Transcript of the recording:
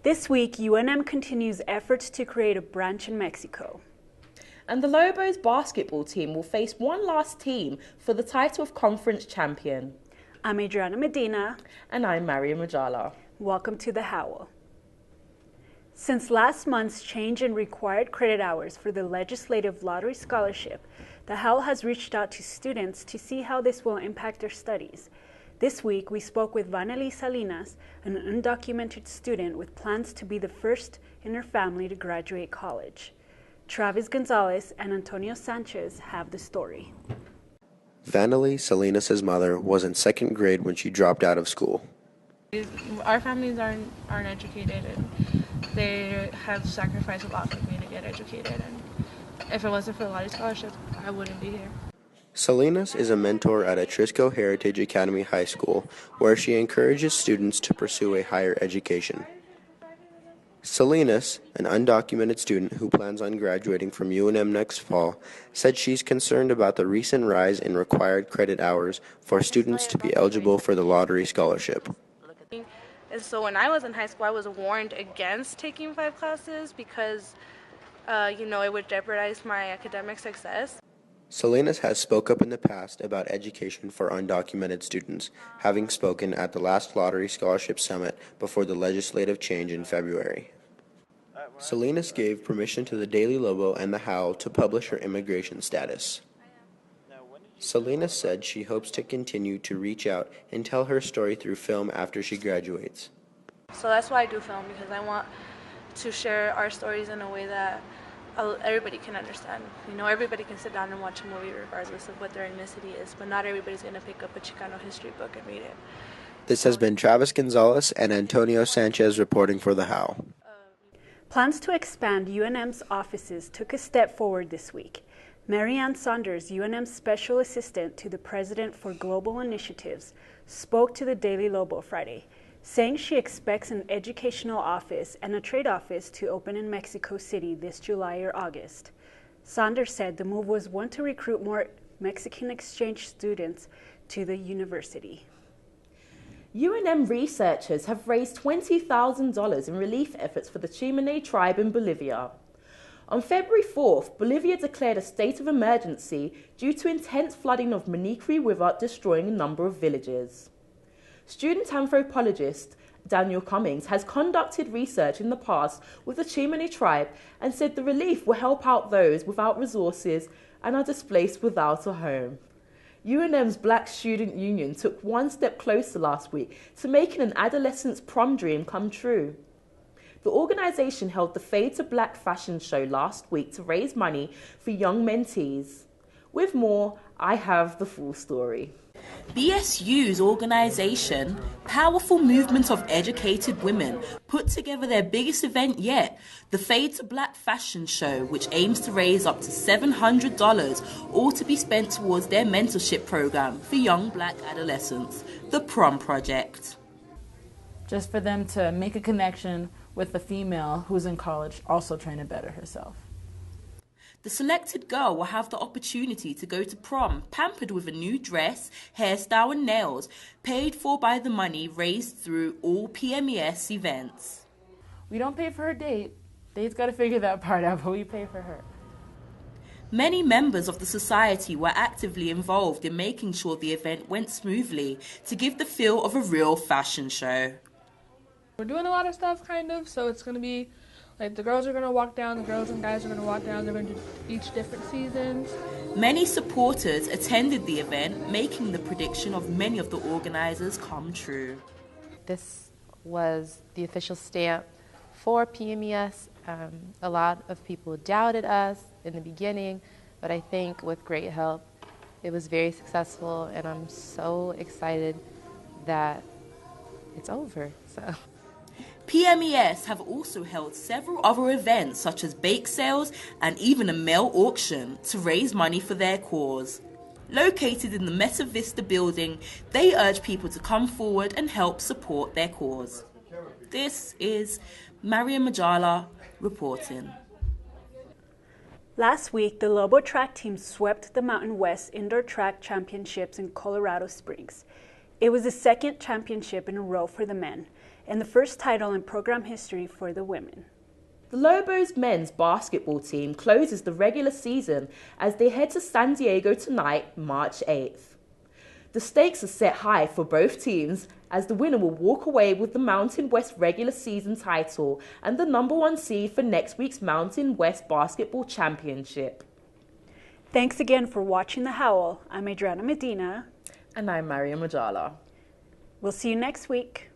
This week, UNM continues efforts to create a branch in Mexico. And the Lobos basketball team will face one last team for the title of conference champion. I'm Adriana Medina. And I'm Maria Majala. Welcome to the Howl. Since last month's change in required credit hours for the Legislative Lottery Scholarship, the Howl has reached out to students to see how this will impact their studies. This week, we spoke with Vanely Salinas, an undocumented student with plans to be the first in her family to graduate college. Travis Gonzalez and Antonio Sanchez have the story. Vanely Salinas' mother was in second grade when she dropped out of school. Our families aren't educated, and they have sacrificed a lot for me to get educated. And if it wasn't for the lottery scholarship, I wouldn't be here. Salinas is a mentor at Atrisco Heritage Academy High School, where she encourages students to pursue a higher education. Salinas, an undocumented student who plans on graduating from UNM next fall, said she's concerned about the recent rise in required credit hours for students to be eligible for the lottery scholarship. And so when I was in high school, I was warned against taking 5 classes because, it would jeopardize my academic success. Salinas has spoke up in the past about education for undocumented students, having spoken at the last Lottery Scholarship Summit before the legislative change in February. Salinas gave permission to the Daily Lobo and the Howl to publish her immigration status. Salinas said she hopes to continue to reach out and tell her story through film after she graduates. So that's why I do film, because I want to share our stories in a way that everybody can understand. Everybody can sit down and watch a movie regardless of what their ethnicity is, but not everybody's going to pick up a Chicano history book and read it. This has been Travis Gonzalez and Antonio Sanchez reporting for The Howl. Plans to expand UNM's offices took a step forward this week. Marianne Saunders, UNM's Special Assistant to the President for Global Initiatives, spoke to the Daily Lobo Friday, saying she expects an educational office and a trade office to open in Mexico City this July or August. Saunders said the move was one to recruit more Mexican exchange students to the university. UNM researchers have raised $20,000 in relief efforts for the Chimene tribe in Bolivia. On February 4th, Bolivia declared a state of emergency due to intense flooding of Maniquí River destroying a number of villages. Student anthropologist Daniel Cummings has conducted research in the past with the Chimene tribe and said the relief will help out those without resources and are displaced without a home. UNM's Black Student Union took one step closer last week to making an adolescent's prom dream come true. The organisation held the Fade to Black fashion show last week to raise money for young mentees. With more, I have the full story. BSU's organisation, Powerful Movement of Educated Women, put together their biggest event yet, the Fade to Black fashion show, which aims to raise up to $700, all to be spent towards their mentorship program for young black adolescents, the Prom Project. Just for them to make a connection with a female who's in college also trying to better herself. The selected girl will have the opportunity to go to prom, pampered with a new dress, hairstyle and nails, paid for by the money raised through all PMES events. We don't pay for her date. Date's got to figure that part out, but we pay for her. Many members of the society were actively involved in making sure the event went smoothly to give the feel of a real fashion show. We're doing a lot of stuff, so it's going to be the girls are going to walk down, the girls and guys are going to walk down, they're going to do each different seasons. Many supporters attended the event, making the prediction of many of the organizers come true. This was the official stamp for PMES. A lot of people doubted us in the beginning, but I think with great help, it was very successful, and I'm so excited that it's over. PMES have also held several other events such as bake sales and even a mail auction to raise money for their cause. Located in the Meta Vista building, they urge people to come forward and help support their cause. This is Maria Majala reporting. Last week, the Lobo track team swept the Mountain West Indoor Track Championships in Colorado Springs. It was the second championship in a row for the men, and the first title in program history for the women. The Lobos men's basketball team closes the regular season as they head to San Diego tonight, March 8th. The stakes are set high for both teams as the winner will walk away with the Mountain West regular season title and the #1 seed for next week's Mountain West Basketball Championship. Thanks again for watching The Howl. I'm Adriana Medina. And I'm Maria Majala. We'll see you next week.